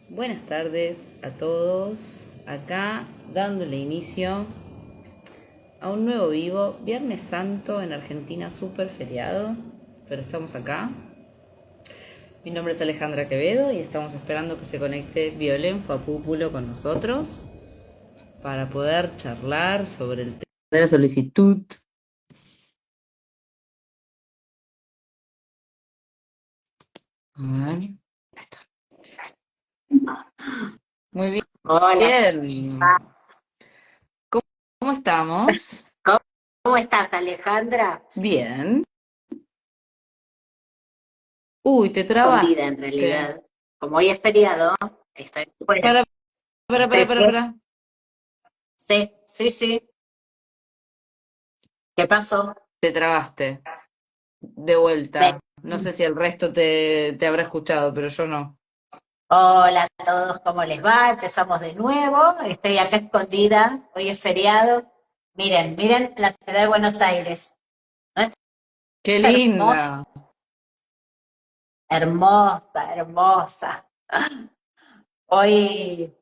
Buenas tardes a todos, acá dándole inicio a un nuevo vivo, Viernes Santo en Argentina, súper feriado, pero estamos acá. Mi nombre es Alejandra Quevedo y estamos esperando que se conecte Violén Fuapúpulo con nosotros para poder charlar sobre el tema de la solicitud. A ver, ahí está. Muy Hola, bien. ¿Cómo estamos? ¿cómo estás, Alejandra? Bien. Uy, te Escondida en trabaste. realidad. Como hoy es feriado, estoy fuera. Para, para, para, Estoy para, fuera. para. Sí, sí, sí. ¿Qué pasó? Te trabaste. De Me- vuelta. No sé si el resto te habrá escuchado, pero yo no. Hola a todos, ¿cómo les va? Empezamos de nuevo. Estoy acá escondida. Hoy es feriado. Miren, miren la ciudad de Buenos Aires. ¿No es ¡Qué hermosa? linda! Hermosa, hermosa. Hoy,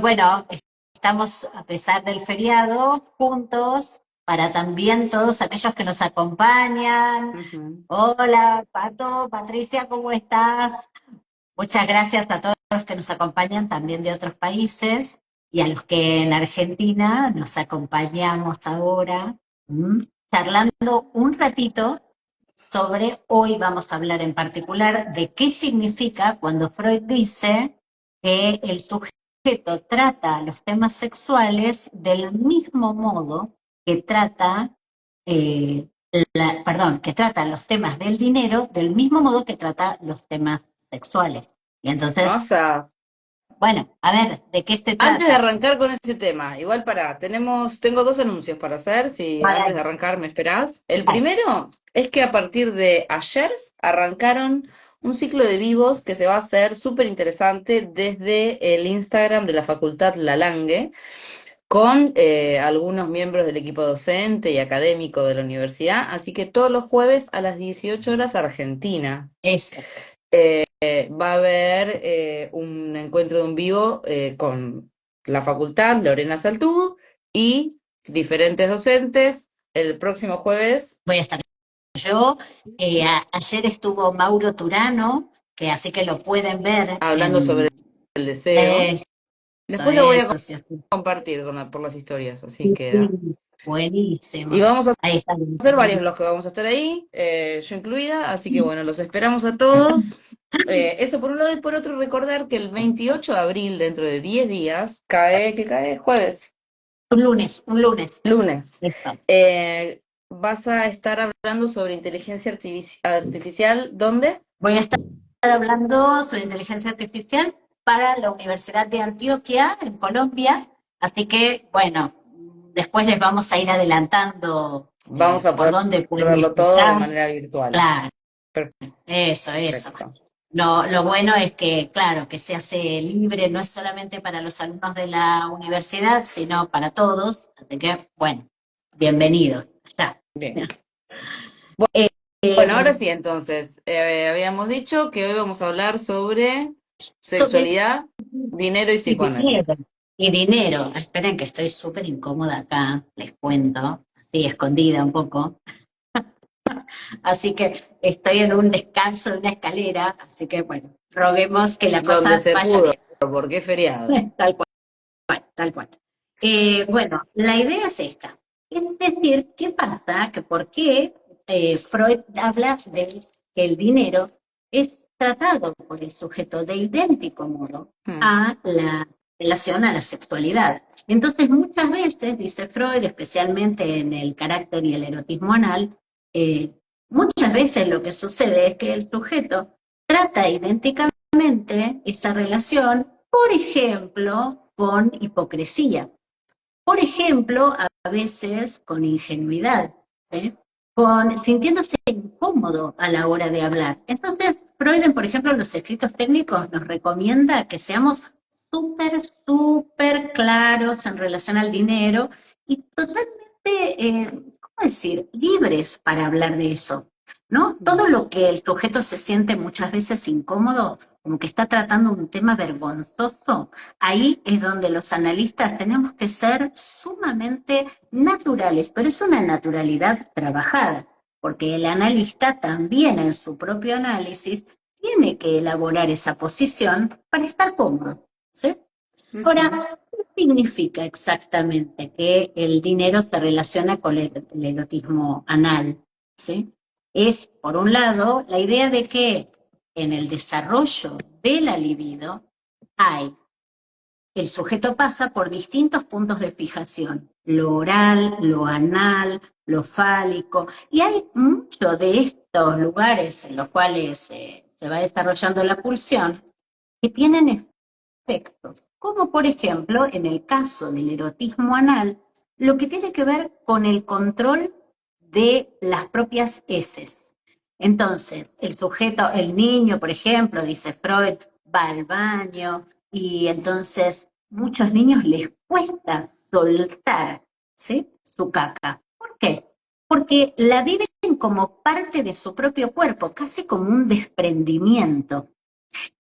bueno, estamos, a pesar del feriado, juntos para también todos aquellos que nos acompañan. Ujú. Hola, Pato, Patricia, ¿cómo estás? Muchas gracias a todos los que nos acompañan también de otros países y a los que en Argentina nos acompañamos ahora, charlando un ratito sobre, hoy vamos a hablar en particular de qué significa cuando Freud dice que el sujeto trata los temas sexuales del mismo modo que trata, que trata los temas del dinero del mismo modo que trata los temas sexuales. Y entonces, Masa, bueno, a ver, ¿de qué se antes de trata? arrancar con ese tema, igual tengo dos anuncios para hacer, si antes de Dale, arrancar me esperás. El dale. primero es que a partir de ayer arrancaron un ciclo de vivos que se va a hacer súper interesante desde el Instagram de la Facultad La Langue, con algunos miembros del equipo docente y académico de la universidad, así que todos los jueves a las 18 horas Argentina. Eso. Va a haber un encuentro de un vivo con la facultad, Lorena Saltú, y diferentes docentes el próximo jueves, Voy a estar yo. Ayer estuvo Mauro Turano, que así que lo pueden ver hablando sobre en el deseo. eso, Después lo voy a sí, sí. compartir por las historias, así Sí, queda. sí. Y Buenísimo. vamos a Ahí está. ser varios los que vamos a estar ahí, yo incluida, así que bueno, los esperamos a todos. Eso por un lado, y por otro recordar que el 28 de abril, dentro de 10 días, ¿qué cae? Jueves, Un lunes, un lunes. lunes. Listo. Vas a estar hablando sobre inteligencia artificial, ¿dónde? Voy a estar hablando sobre inteligencia artificial para la Universidad de Antioquia, en Colombia. Así que, bueno, después les vamos a ir adelantando Vamos a por poder dónde pueden verlo todo de escuchar. manera virtual. Claro, eso, eso. Perfecto. Lo bueno es que, claro, que se hace libre, no es solamente para los alumnos de la universidad, sino para todos. Así que, bueno, bienvenidos. Ya. Bien. Eh, Bueno, ahora eh, sí, entonces, habíamos dicho que hoy vamos a hablar sobre sobre sexualidad, dinero y y psicoanálisis. dinero. Y dinero. Esperen que estoy súper incómoda acá, les cuento, así escondida un poco. Así que estoy en un descanso de una escalera, así que bueno, roguemos que la Donde cosa se vaya pudo, bien. porque es feriado. Tal cual, tal cual. Bueno, la idea es esta. Es decir, ¿qué pasa? Que por qué Freud habla de que el dinero es tratado por el sujeto de idéntico modo Hmm. a la relación a la sexualidad. Entonces, muchas veces, dice Freud, especialmente en el carácter y el erotismo anal, eh, muchas veces lo que sucede es que el sujeto trata idénticamente esa relación, por ejemplo, con hipocresía. Por ejemplo, a veces con ingenuidad, ¿eh? Sintiéndose incómodo a la hora de hablar. Entonces, Freud, por ejemplo, en los escritos técnicos nos recomienda que seamos súper, súper claros en relación al dinero y totalmente, ¿cómo decir?, libres para hablar de eso. ¿no? Todo lo que el sujeto se siente muchas veces incómodo, como que está tratando un tema vergonzoso, ahí es donde los analistas tenemos que ser sumamente naturales, pero es una naturalidad trabajada, porque el analista también en su propio análisis tiene que elaborar esa posición para estar cómodo, ¿sí? Ahora, ¿qué significa exactamente que el dinero se relaciona con el erotismo anal? ¿Sí? Es, por un lado, la idea de que en el desarrollo de la libido el sujeto pasa por distintos puntos de fijación, lo oral, lo anal, lo fálico, y hay muchos de estos lugares en los cuales se va desarrollando la pulsión que tienen efectos, como por ejemplo en el caso del erotismo anal, lo que tiene que ver con el control de las propias heces. Entonces, el sujeto, el niño, por ejemplo, dice Freud, va al baño y entonces muchos niños les cuesta soltar, ¿sí?, su caca. ¿Por qué? Porque la viven como parte de su propio cuerpo, casi como un desprendimiento.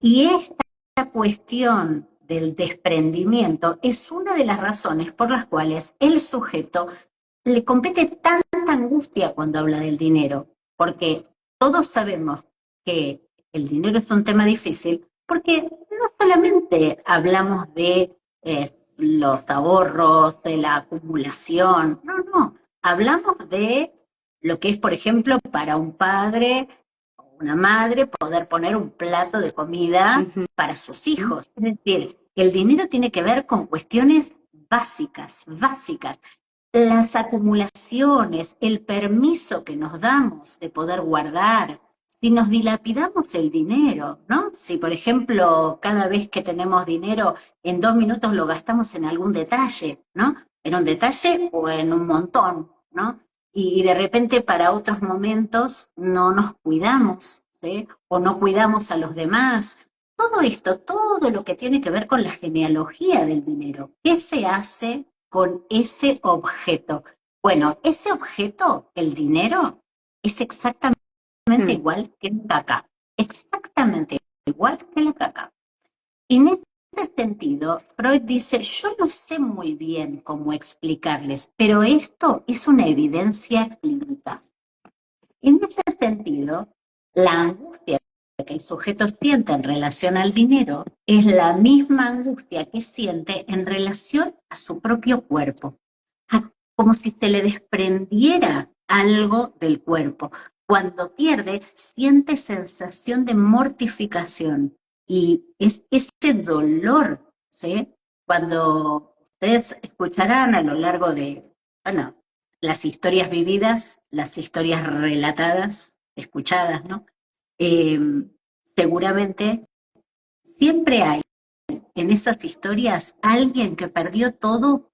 Y esta cuestión del desprendimiento es una de las razones por las cuales el sujeto le compete tanta angustia cuando habla del dinero, porque todos sabemos que el dinero es un tema difícil, porque no solamente hablamos de los ahorros, de la acumulación, no, hablamos de lo que es, por ejemplo, para un padre una madre poder poner un plato de comida para sus hijos. Es decir, el dinero tiene que ver con cuestiones básicas. Las acumulaciones, el permiso que nos damos de poder guardar, si nos dilapidamos el dinero, ¿no? Si, por ejemplo, cada vez que tenemos dinero, en 2 minutos lo gastamos en algún detalle, ¿no? En un detalle o en un montón, ¿no? Y de repente para otros momentos no nos cuidamos, ¿sí? O no cuidamos a los demás. Todo esto, todo lo que tiene que ver con la genealogía del dinero, ¿qué se hace con ese objeto? Bueno, ese objeto, el dinero, es exactamente igual que la caca, exactamente igual que la caca. Y en ese sentido, Freud dice, yo no sé muy bien cómo explicarles, pero esto es una evidencia clínica. En ese sentido, la angustia que el sujeto siente en relación al dinero es la misma angustia que siente en relación a su propio cuerpo, como si se le desprendiera algo del cuerpo. Cuando pierde, siente sensación de mortificación y es ese dolor, ¿sí? Cuando ustedes escucharán a lo largo de, bueno, las historias vividas, las historias relatadas, escuchadas, ¿no? Eh, seguramente siempre hay en esas historias alguien que perdió todo,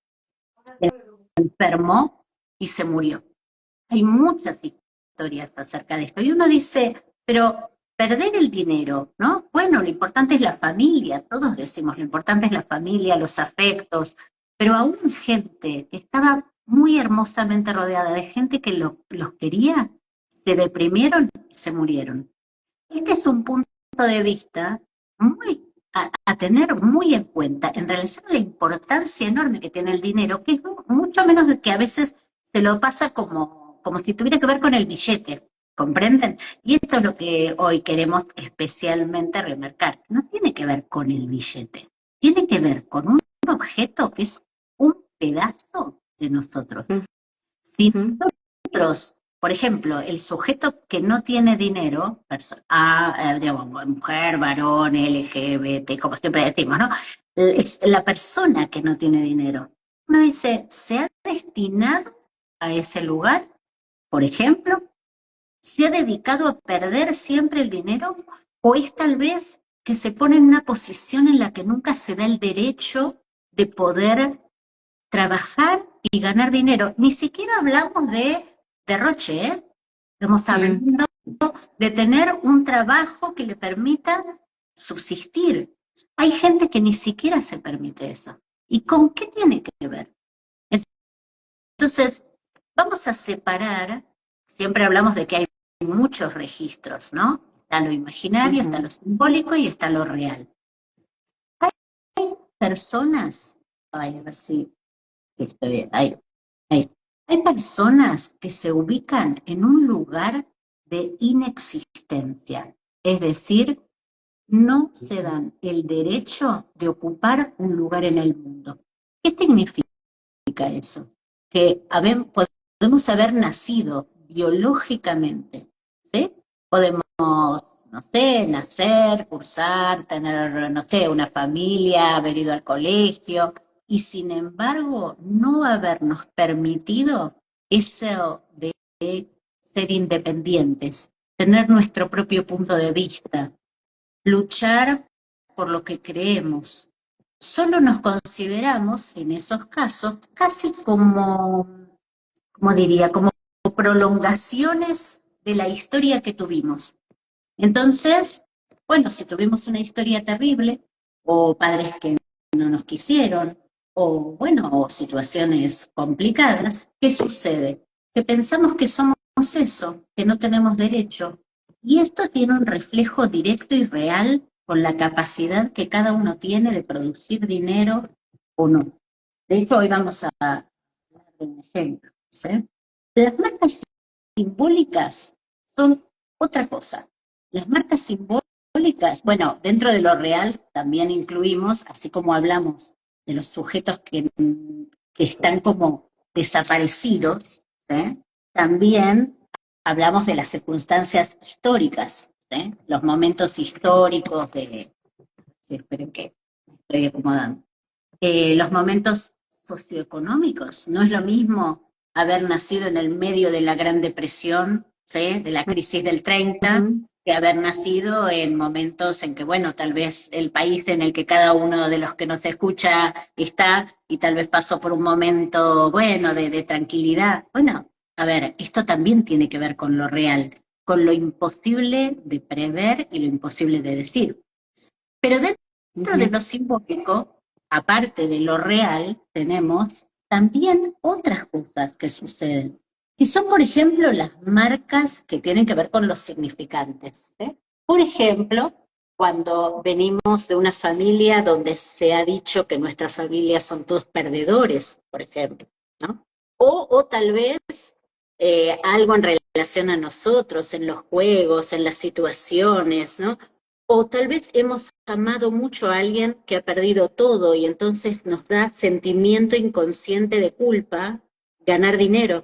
enfermó y se murió. Hay muchas historias acerca de esto. Y uno dice, pero perder el dinero, ¿no? Bueno, lo importante es la familia, todos decimos, lo importante es la familia, los afectos, pero aún gente que estaba muy hermosamente rodeada de gente que los quería, se deprimieron y se murieron. Este es un punto de vista muy a tener muy en cuenta en relación a la importancia enorme que tiene el dinero, que es mucho menos de que a veces se lo pasa como si tuviera que ver con el billete, ¿comprenden? Y esto es lo que hoy queremos especialmente remarcar. No tiene que ver con el billete, tiene que ver con un objeto que es un pedazo de nosotros. Si nosotros, por ejemplo, el sujeto que no tiene dinero, digamos, mujer, varón, LGBT, como siempre decimos, ¿no? Es la persona que no tiene dinero. Uno dice, ¿se ha destinado a ese lugar? Por ejemplo, ¿se ha dedicado a perder siempre el dinero? ¿O es tal vez que se pone en una posición en la que nunca se da el derecho de poder trabajar y ganar dinero? Ni siquiera hablamos de derroche, ¿eh? Estamos hablando de tener un trabajo que le permita subsistir. Hay gente que ni siquiera se permite eso. ¿Y con qué tiene que ver? Entonces, vamos a separar, siempre hablamos de que hay muchos registros, ¿no? Está lo imaginario, está lo simbólico y está lo real. Hay personas, ay, a ver si estoy bien, hay personas que se ubican en un lugar de inexistencia, es decir, no se dan el derecho de ocupar un lugar en el mundo. ¿Qué significa eso? Que podemos haber nacido biológicamente, ¿sí? Podemos, no sé, nacer, cursar, tener, no sé, una familia, haber ido al colegio, y sin embargo no habernos permitido eso de ser independientes, tener nuestro propio punto de vista, luchar por lo que creemos. Solo nos consideramos, en esos casos, casi como diría, como prolongaciones de la historia que tuvimos. Entonces, bueno, si tuvimos una historia terrible, o padres que no nos quisieron, o bueno, o situaciones complicadas, ¿qué sucede? Que pensamos que somos eso, que no tenemos derecho. Y esto tiene un reflejo directo y real con la capacidad que cada uno tiene de producir dinero o no. De hecho, hoy vamos a hablar de un ejemplo, ¿sí? Las marcas simbólicas son otra cosa. Las marcas simbólicas, bueno, dentro de lo real también incluimos, así como hablamos de los sujetos que están como desaparecidos, ¿sí? También hablamos de las circunstancias históricas, ¿sí? Los momentos históricos de, sí, esperen que me estoy acomodando, los momentos socioeconómicos. No es lo mismo haber nacido en el medio de la Gran Depresión, ¿sí? De la crisis del 30, que haber nacido en momentos en que, bueno, tal vez el país en el que cada uno de los que nos escucha está y tal vez pasó por un momento, bueno, de tranquilidad. Bueno, a ver, esto también tiene que ver con lo real, con lo imposible de prever y lo imposible de decir. Pero dentro de lo simbólico, aparte de lo real, tenemos también otras cosas que suceden, que son, por ejemplo, las marcas que tienen que ver con los significantes, ¿sí? Por ejemplo, cuando venimos de una familia donde se ha dicho que nuestras familias son todos perdedores, por ejemplo, ¿no? O tal vez algo en relación a nosotros, en los juegos, en las situaciones, ¿no? O tal vez hemos amado mucho a alguien que ha perdido todo y entonces nos da sentimiento inconsciente de culpa ganar dinero.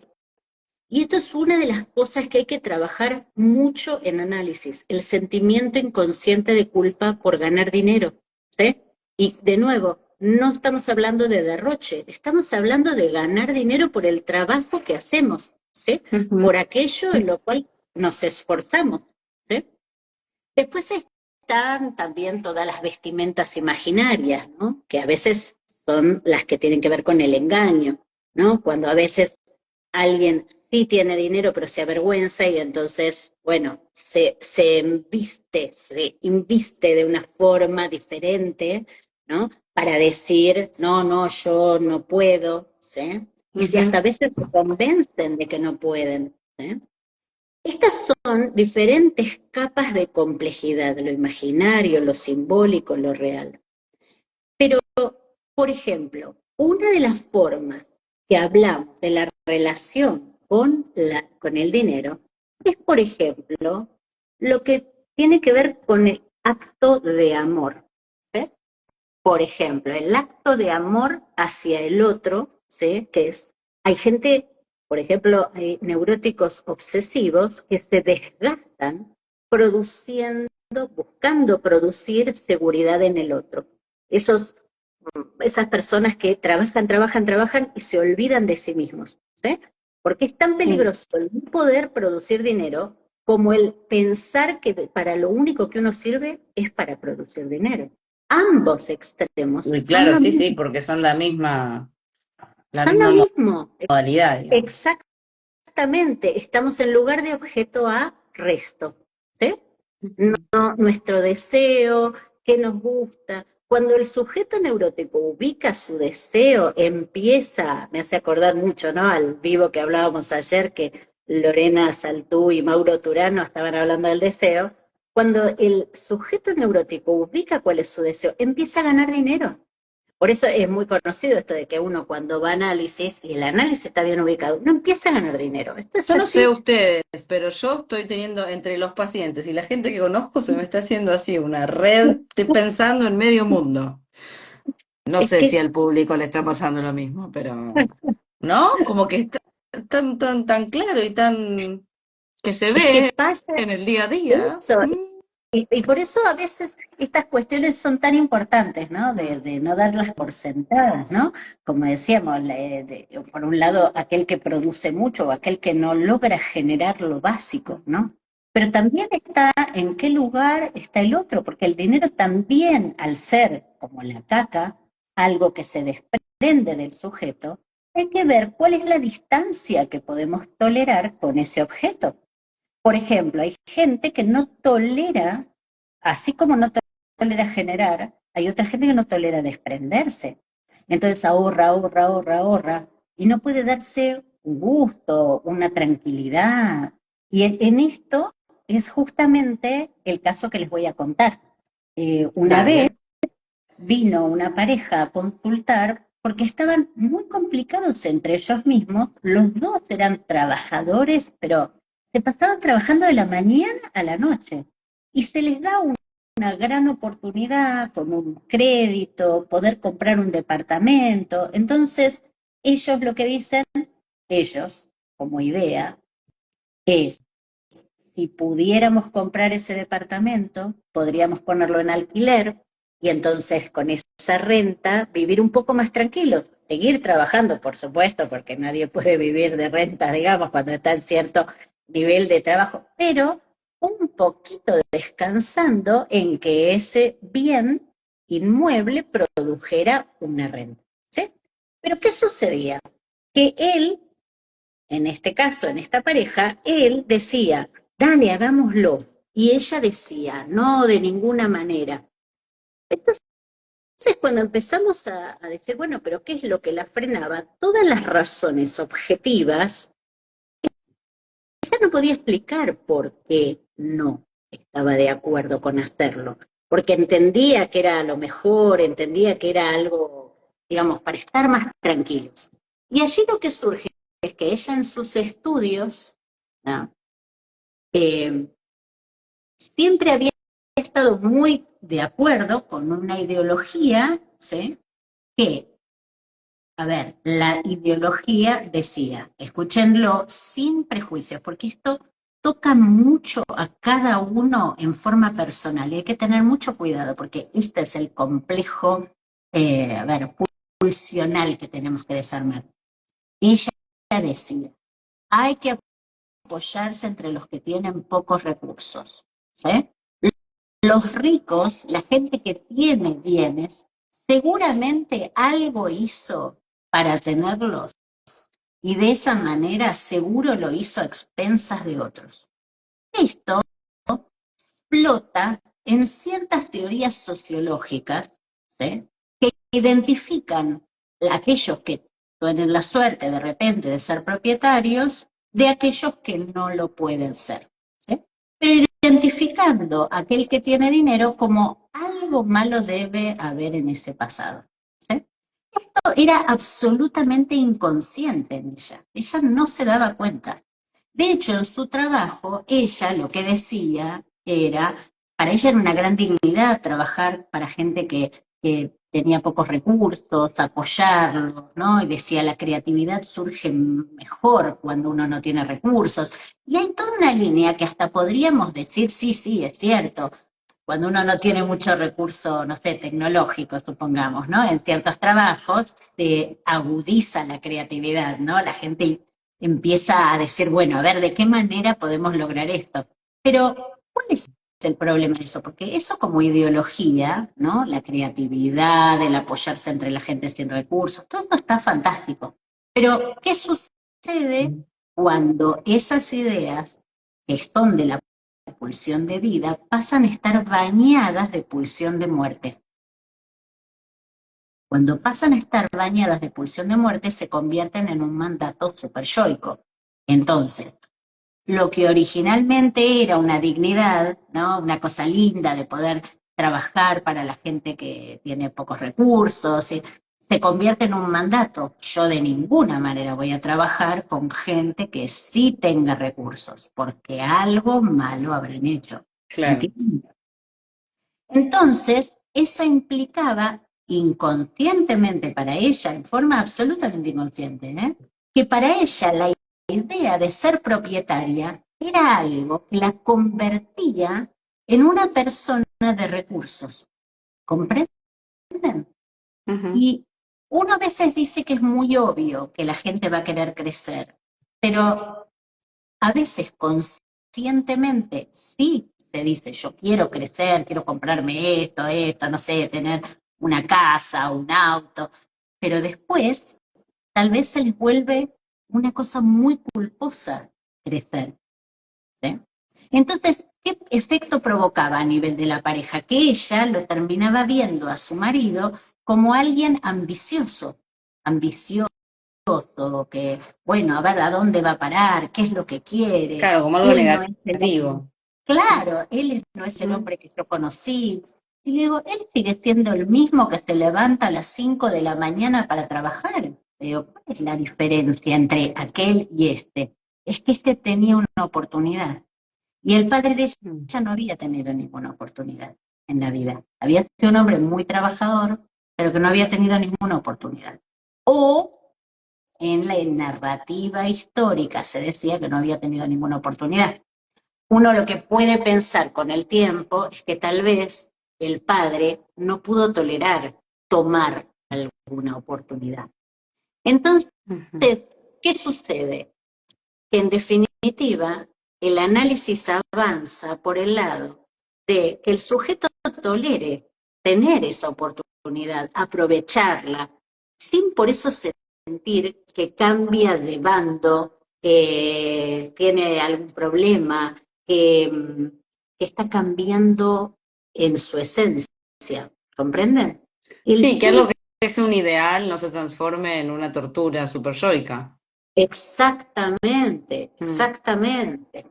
Y esto es una de las cosas que hay que trabajar mucho en análisis, el sentimiento inconsciente de culpa por ganar dinero, ¿sí? Y de nuevo, no estamos hablando de derroche, estamos hablando de ganar dinero por el trabajo que hacemos, ¿sí? Por aquello en lo cual nos esforzamos, ¿sí? Después están también todas las vestimentas imaginarias, ¿no? Que a veces son las que tienen que ver con el engaño, ¿no? Cuando a veces alguien sí tiene dinero pero se avergüenza y entonces, bueno, se inviste de una forma diferente, ¿no? Para decir, no, no, yo no puedo, ¿sí? Y si hasta a veces se convencen de que no pueden, ¿sí? Estas son diferentes capas de complejidad, lo imaginario, lo simbólico, lo real. Pero, por ejemplo, una de las formas que hablamos de la relación con el dinero es, por ejemplo, lo que tiene que ver con el acto de amor. ¿Sí? Por ejemplo, el acto de amor hacia el otro, ¿sí? Que es, hay gente, por ejemplo, hay neuróticos obsesivos que se desgastan produciendo, buscando producir seguridad en el otro. Esas personas que trabajan y se olvidan de sí mismos, ¿sí? Porque es tan peligroso el no poder producir dinero como el pensar que para lo único que uno sirve es para producir dinero. Ambos extremos Y son claro, lo sí, mismo. sí, porque son la Son lo misma mismo. modalidad, digamos. Exactamente. Estamos en lugar de objeto a resto. ¿Sí? No, nuestro deseo, qué nos gusta. Cuando el sujeto neurótico ubica su deseo, empieza, me hace acordar mucho, ¿no? Al vivo que hablábamos ayer, que Lorena Saltú y Mauro Turano estaban hablando del deseo, cuando el sujeto neurótico ubica cuál es su deseo, empieza a ganar dinero. Por eso es muy conocido esto de que uno cuando va a análisis y el análisis está bien ubicado, no empieza a ganar dinero. Esto es Yo no sé así. ustedes, pero yo estoy teniendo entre los pacientes y la gente que conozco se me está haciendo así una red, estoy pensando en medio mundo. No Es sé si que, al público le está pasando lo mismo, pero ¿no? Como que está tan claro y tan que se es que ve pasa en el día a día. eso. Y por eso a veces estas cuestiones son tan importantes, ¿no? De no darlas por sentadas, ¿no? Como decíamos, por un lado, aquel que produce mucho o aquel que no logra generar lo básico, ¿no? Pero también está en qué lugar está el otro, porque el dinero también, al ser como la caca, algo que se desprende del sujeto, hay que ver cuál es la distancia que podemos tolerar con ese objeto. Por ejemplo, hay gente que no tolera, así como no tolera generar, hay otra gente que no tolera desprenderse. Entonces ahorra, ahorra, ahorra, ahorra, y no puede darse un gusto, una tranquilidad. Y en esto es justamente el caso que les voy a contar. Una vez Dale. vino una pareja a consultar porque estaban muy complicados entre ellos mismos. Los dos eran trabajadores, pero se pasaban trabajando de la mañana a la noche. Y se les da una gran oportunidad con un crédito, poder comprar un departamento. Entonces, ellos lo que dicen, ellos, como idea, es, si pudiéramos comprar ese departamento, podríamos ponerlo en alquiler y entonces con esa renta vivir un poco más tranquilos, seguir trabajando, por supuesto, porque nadie puede vivir de renta, digamos, cuando está en cierto nivel de trabajo, pero un poquito descansando en que ese bien inmueble produjera una renta. ¿Sí? Pero ¿qué sucedía? Que él, en este caso, en esta pareja, él decía, dale, hagámoslo. Y ella decía, no, de ninguna manera. Entonces, cuando empezamos a decir, bueno, pero ¿qué es lo que la frenaba? Todas las razones objetivas, ella no podía explicar por qué no estaba de acuerdo con hacerlo. Porque entendía que era lo mejor, entendía que era algo, digamos, para estar más tranquilos. Y allí lo que surge es que ella en sus estudios, ¿no? eh, siempre había estado muy de acuerdo con una ideología, ¿sí? Que, a ver, la ideología decía, escúchenlo sin prejuicios, porque esto toca mucho a cada uno en forma personal y hay que tener mucho cuidado, porque este es el complejo, a ver, pulsional que tenemos que desarmar. Ella decía, hay que apoyarse entre los que tienen pocos recursos, ¿sí? Los ricos, la gente que tiene bienes, seguramente algo hizo para tenerlos y de esa manera seguro lo hizo a expensas de otros. Esto flota en ciertas teorías sociológicas, ¿sí? Que identifican a aquellos que tienen la suerte de repente de ser propietarios de aquellos que no lo pueden ser. ¿Sí? Pero identificando a aquel que tiene dinero como algo malo debe haber en ese pasado. ¿Sí? Esto era absolutamente inconsciente en ella. Ella no se daba cuenta. De hecho, en su trabajo, ella lo que decía era, para ella era una gran dignidad trabajar para gente que tenía pocos recursos, apoyarlos, ¿no? Y decía, la creatividad surge mejor cuando uno no tiene recursos. Y hay toda una línea que hasta podríamos decir, sí, sí, es cierto, cuando uno no tiene mucho recurso, no sé, tecnológico, supongamos, ¿no? En ciertos trabajos se agudiza la creatividad, ¿no? La gente empieza a decir, bueno, a ver, ¿de qué manera podemos lograr esto? Pero, ¿cuál es el problema de eso? Porque eso como ideología, ¿no? La creatividad, el apoyarse entre la gente sin recursos, todo está fantástico. Pero, ¿qué sucede cuando esas ideas que son de la pulsión de vida pasan a estar bañadas de pulsión de muerte? Cuando pasan a estar bañadas de pulsión de muerte, se convierten en un mandato superyoico. Entonces, lo que originalmente era una dignidad, ¿no? Una cosa linda de poder trabajar para la gente que tiene pocos recursos, se convierte en un mandato. Yo de ninguna manera voy a trabajar con gente que sí tenga recursos, porque algo malo habrán hecho. Claro. ¿Entiendes? Entonces, eso implicaba inconscientemente para ella, en forma absolutamente inconsciente, que para ella la idea de ser propietaria era algo que la convertía en una persona de recursos. ¿Comprenden? Ujú. Y uno a veces dice que es muy obvio que la gente va a querer crecer, pero a veces conscientemente sí se dice, yo quiero crecer, quiero comprarme esto, no sé, tener una casa, un auto, pero después tal vez se les vuelve una cosa muy culposa crecer. ¿Sí? Entonces, ¿qué efecto provocaba a nivel de la pareja? Que ella lo terminaba viendo a su marido como alguien ambicioso, que, bueno, a ver a dónde va a parar, qué es lo que quiere. Claro, como algo Él no es el hombre. negativo. Claro, no es el Ujú. hombre que yo conocí. Y le digo, él sigue siendo el mismo que se levanta a las 5 de la mañana para trabajar. Le digo, ¿cuál es la diferencia entre aquel y este? Es que este tenía una oportunidad. Y el padre de Mm. ella no había tenido ninguna oportunidad en la vida. Había sido un hombre muy trabajador, pero que no había tenido ninguna oportunidad. O en la narrativa histórica se decía que no había tenido ninguna oportunidad. Uno lo que puede pensar con el tiempo es que tal vez el padre no pudo tolerar tomar alguna oportunidad. Entonces, Ujú. ¿qué sucede? Que en definitiva el análisis avanza por el lado de que el sujeto tolere tener esa oportunidad, aprovecharla, sin por eso sentir que cambia de bando, que tiene algún problema, que está cambiando en su esencia. ¿Comprenden? El Sí, que algo punto que es un ideal no se transforme en una tortura superyoica. exactamente, Mm. exactamente.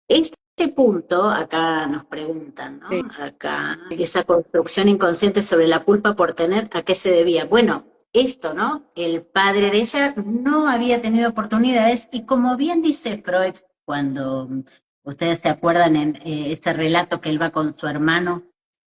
Este punto, acá nos preguntan, Sí. ¿no? Acá, esa construcción inconsciente sobre la culpa por tener, ¿a qué se debía? Bueno, esto, ¿no? El padre de ella no había tenido oportunidades y como bien dice Freud, cuando ustedes se acuerdan en ese relato que él va con su hermano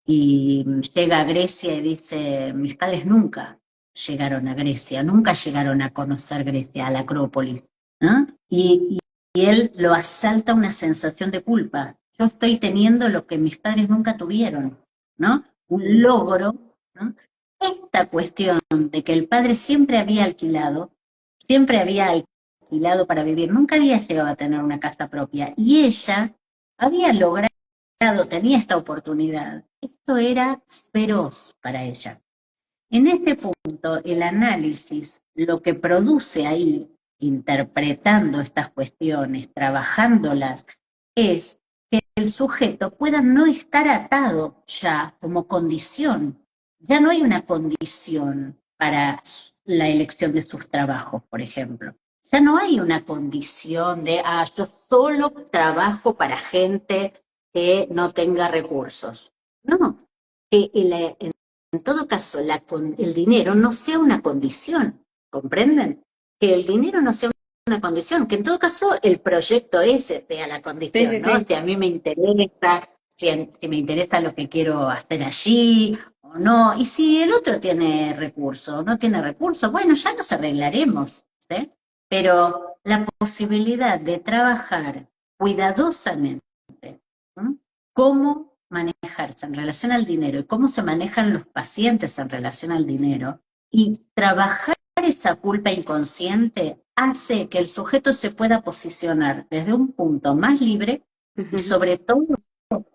y llega a Grecia y dice, mis padres nunca llegaron a Grecia, nunca llegaron a conocer Grecia, a la Acrópolis, ¿no? Y él lo asalta una sensación de culpa. Yo estoy teniendo lo que mis padres nunca tuvieron, ¿no? Un logro, ¿no? Esta cuestión de que el padre siempre había alquilado para vivir, nunca había llegado a tener una casa propia, y ella había logrado, tenía esta oportunidad. Esto era feroz para ella. En este punto, el análisis, lo que produce ahí, interpretando estas cuestiones, trabajándolas, es que el sujeto pueda no estar atado ya como condición. Ya no hay una condición para la elección de sus trabajos, por ejemplo. Ya no hay una condición de, yo solo trabajo para gente que no tenga recursos. No, que en todo caso, el dinero no sea una condición, ¿comprenden? Que el dinero no sea una condición, que en todo caso el proyecto ese sea la Sí, condición, sí, ¿no? sí. Si a mí me interesa, si me interesa lo que quiero hacer allí o no, y si el otro tiene recursos, no tiene recursos, bueno, ya nos arreglaremos, ¿sí? Pero la posibilidad de trabajar cuidadosamente, ¿no? ¿Cómo manejarse en relación al dinero y cómo se manejan los pacientes en relación al dinero? Y trabajar esa culpa inconsciente hace que el sujeto se pueda posicionar desde un punto más libre y Ujú. sobre todo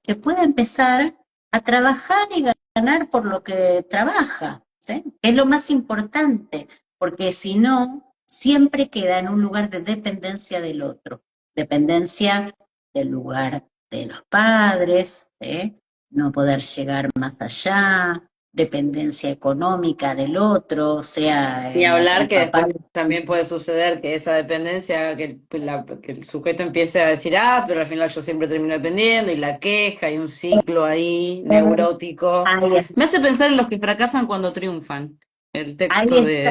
que pueda empezar a trabajar y ganar por lo que trabaja, ¿sí? Es lo más importante, porque si no, siempre queda en un lugar de dependencia del otro, dependencia del lugar de los padres, ¿sí? No poder llegar más allá, dependencia económica del otro, sea Ni hablar el que papá. después también puede suceder que esa dependencia haga que el sujeto empiece a decir, ah, pero al final yo siempre termino dependiendo, y la queja, y un ciclo ahí neurótico. Ahí, Me hace pensar en los que fracasan cuando triunfan. El ahí texto está,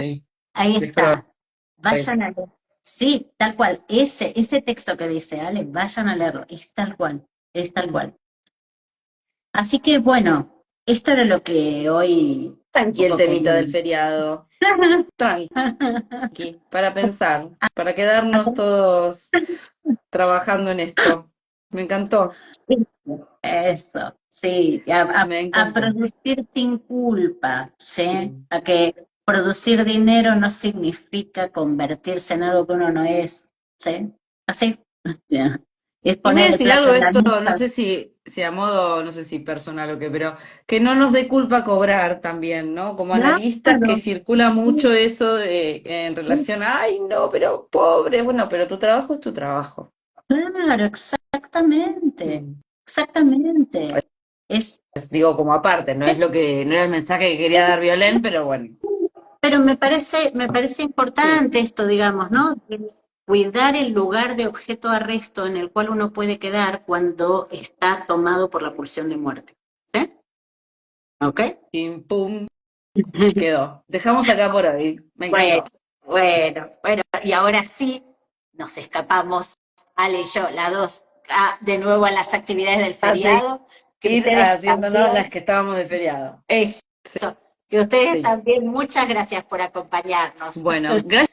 ahí de Freud. está. Vayan a leer. Sí, tal cual. Ese texto que dice Ale, vayan a leerlo. Es tal cual. Es tal cual. Así que bueno, esto era lo que hoy un Tranqui el poco temita quería. del feriado. Tranqui, para pensar, para quedarnos todos trabajando en esto. Me encantó, Eso, sí, me a encantó. producir sin culpa, ¿sí? Sí. A que producir dinero no significa convertirse en algo que uno no es, ¿sí? Así, ya. Es Y voy a poner el decir plato algo en de la esto, no mesa. sé si a modo, no sé si personal o qué, pero que no nos dé culpa cobrar también, ¿no? Como analistas que Claro, circula sí, mucho eso en sí, relación a, ay, no, pero pobre, bueno, pero tu trabajo es tu trabajo. claro, exactamente, Mm. exactamente. Es, Digo, como aparte, no es lo que, no era el mensaje que quería dar Violén, pero bueno, pero me parece sí. importante esto, digamos, ¿no? Cuidar el lugar de objeto de arresto en el cual uno puede quedar cuando está tomado por la pulsión de muerte. ¿Sí? ¿Ok? Pim, pum, quedó. Dejamos acá por hoy. Me Bueno, encantó. bueno, y ahora sí nos escapamos, Ale y yo, las dos, de nuevo a las actividades del A feriado, que seguir ustedes haciéndonos las también, que estábamos de feriado. eso, que ustedes Sí. también, muchas gracias por acompañarnos. Bueno, gracias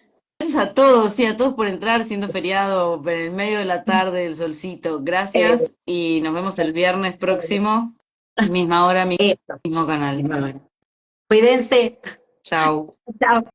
a todos, sí, a todos por entrar siendo feriado en el medio de la tarde, el solcito. Eh, Gracias y nos vemos el viernes próximo, misma hora, eso, mismo canal. cuídense. Chao. Chao.